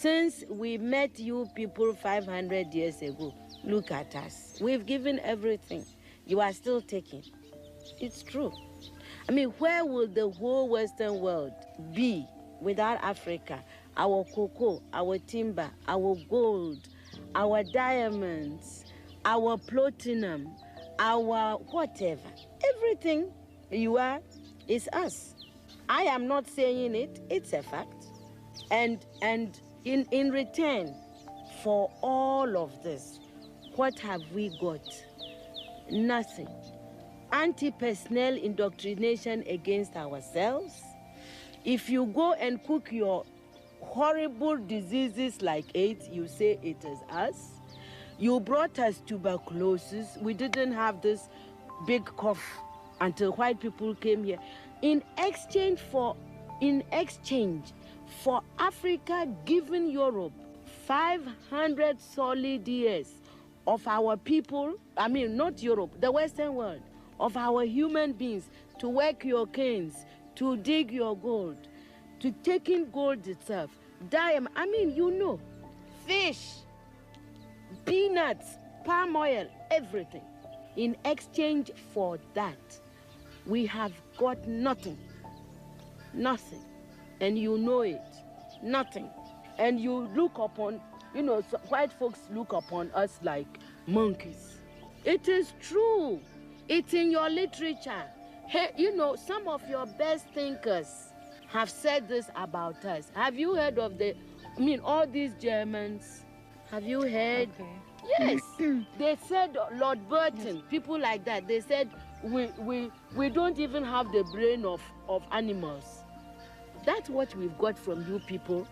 Since we met you people 500 years ago, look at us. We've given everything. You are still taking. It's true. I mean, where will the whole Western world be without Africa? Our cocoa, our timber, our gold, our diamonds, our platinum, our whatever. Everything you are is us. I am not saying it, it's a fact. And in return for all of this, what have we got? Nothing. Anti-personnel indoctrination against ourselves. If you go and cook your horrible diseases like AIDS, you say it is us. You brought us tuberculosis. We didn't have this big cough until white people came here. In exchange for Africa giving Europe 500 solid years of our people, I mean not Europe, the Western world, of our human beings to work your canes, to dig your gold, to take in gold itself, diamond, I mean, you know, fish, peanuts, palm oil, everything. In exchange for that, we have got nothing. Nothing. And you know it. Nothing. And you look upon, so white folks look upon us like monkeys. It is true. It's in your literature. Hey, some of your best thinkers have said this about us. Have you heard of all these Germans? Have you heard? Okay. Yes. They said, Lord Burton, yes. People like that, they said, we don't even have the brain of animals. That's what we've got from you people.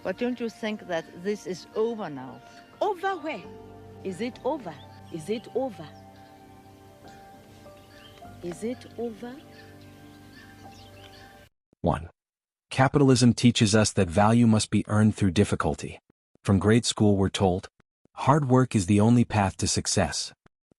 But don't you think that this is over now? Over where? Is it over? Is it over? Is it over? 1. Capitalism teaches us that value must be earned through difficulty. From grade school we're told, hard work is the only path to success.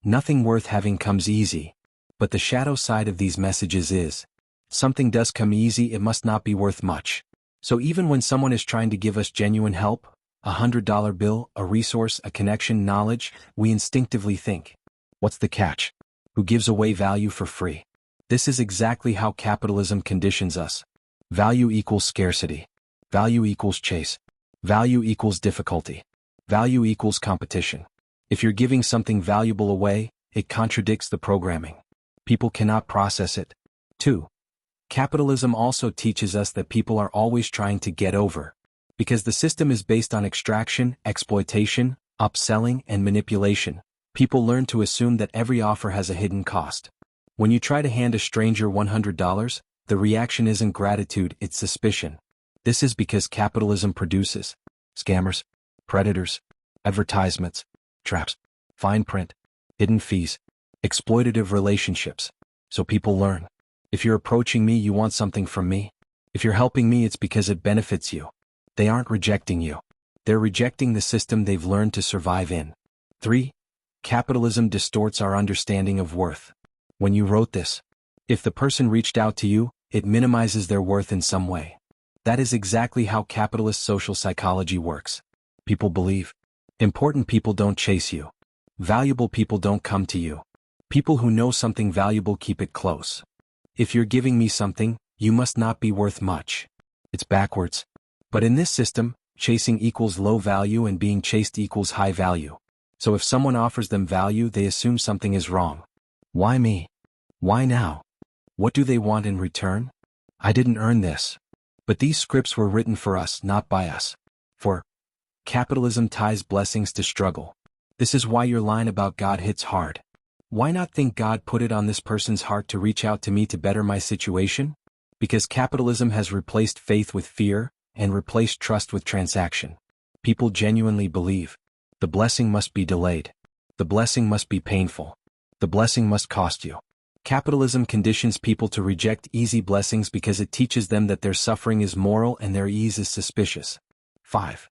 Nothing worth having comes easy. But the shadow side of these messages is, something does come easy, it must not be worth much. So even when someone is trying to give us genuine help, a $100 bill, a resource, a connection, knowledge, we instinctively think, what's the catch? Who gives away value for free? This is exactly how capitalism conditions us. Value equals scarcity. Value equals chase. Value equals difficulty. Value equals competition. If you're giving something valuable away, it contradicts the programming. People cannot process it. 2. Capitalism also teaches us that people are always trying to get over. Because the system is based on extraction, exploitation, upselling, and manipulation, people learn to assume that every offer has a hidden cost. When you try to hand a stranger $100, the reaction isn't gratitude, it's suspicion. This is because capitalism produces scammers, predators, advertisements, traps, fine print, hidden fees, exploitative relationships. So people learn. If you're approaching me, you want something from me. If you're helping me, it's because it benefits you. They aren't rejecting you. They're rejecting the system they've learned to survive in. 3. Capitalism distorts our understanding of worth. When you wrote this, if the person reached out to you, it minimizes their worth in some way. That is exactly how capitalist social psychology works. People believe. Important people don't chase you. Valuable people don't come to you. People who know something valuable keep it close. If you're giving me something, you must not be worth much. It's backwards. But in this system, chasing equals low value and being chased equals high value. So if someone offers them value, they assume something is wrong. Why me? Why now? What do they want in return? I didn't earn this. But these scripts were written for us, not by us. For capitalism ties blessings to struggle. This is why your line about God hits hard. Why not think God put it on this person's heart to reach out to me to better my situation? Because capitalism has replaced faith with fear, and replaced trust with transaction. People genuinely believe. The blessing must be delayed. The blessing must be painful. The blessing must cost you. Capitalism conditions people to reject easy blessings because it teaches them that their suffering is moral and their ease is suspicious. 5.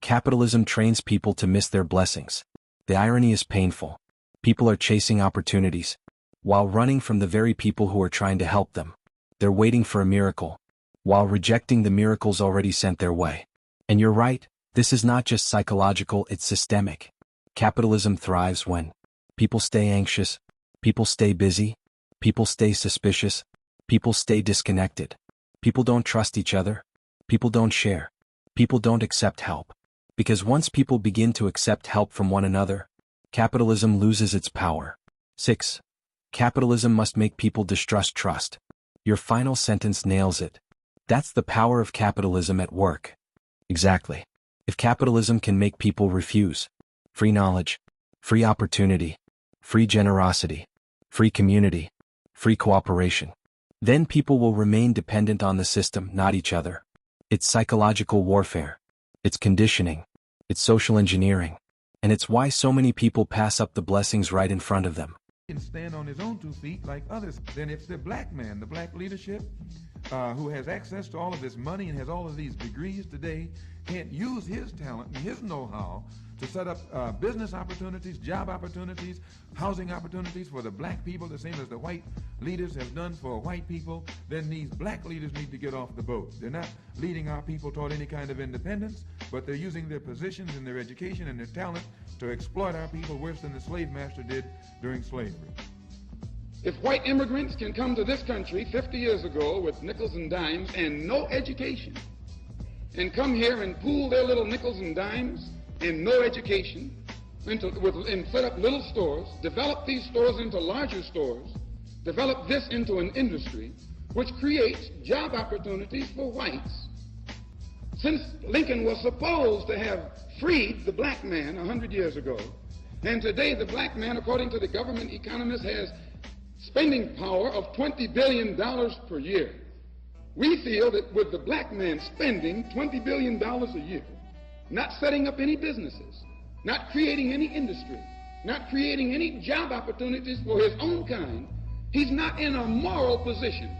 Capitalism trains people to miss their blessings. The irony is painful. People are chasing opportunities, while running from the very people who are trying to help them. They're waiting for a miracle, while rejecting the miracles already sent their way. And you're right, This is not just psychological, it's systemic. Capitalism thrives when people stay anxious, people stay busy, people stay suspicious, people stay disconnected, people don't trust each other, people don't share, people don't accept help. Because once people begin to accept help from one another, capitalism loses its power. 6. Capitalism must make people distrust trust. Your final sentence nails it. That's the power of capitalism at work. Exactly. If capitalism can make people refuse free knowledge, free opportunity, free generosity, free community, free cooperation, then people will remain dependent on the system, not each other. It's psychological warfare. It's conditioning. It's social engineering. And it's why so many people pass up the blessings right in front of them. Can stand on his own 2 feet like others. Then if the black man, the black leadership, who has access to all of this money and has all of these degrees today, can't use his talent and his know-how to set up business opportunities, job opportunities, housing opportunities for the black people, the same as the white leaders have done for white people, then these black leaders need to get off the boat. They're not leading our people toward any kind of independence, but they're using their positions and their education and their talent to exploit our people worse than the slave master did during slavery. If white immigrants can come to this country 50 years ago with nickels and dimes and no education, and come here and pool their little nickels and dimes and no education, and set up little stores, develop these stores into larger stores, develop this into an industry which creates job opportunities for whites. Since Lincoln was supposed to have freed the black man 100 years ago, and today the black man, according to the government economist, has spending power of $20 billion per year. We feel that with the black man spending $20 billion a year, not setting up any businesses, not creating any industry, not creating any job opportunities for his own kind, he's not in a moral position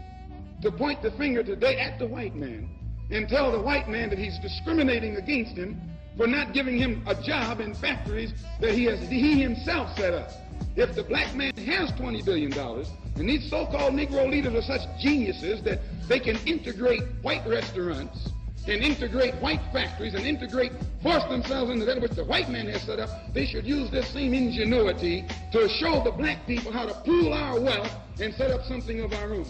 to point the finger today at the white man and tell the white man that he's discriminating against him for not giving him a job in factories that he himself set up. If the black man has $20 billion, and these so-called Negro leaders are such geniuses that they can integrate white restaurants and integrate white factories and force themselves into that which the white man has set up, they should use this same ingenuity to show the black people how to pool our wealth and set up something of our own.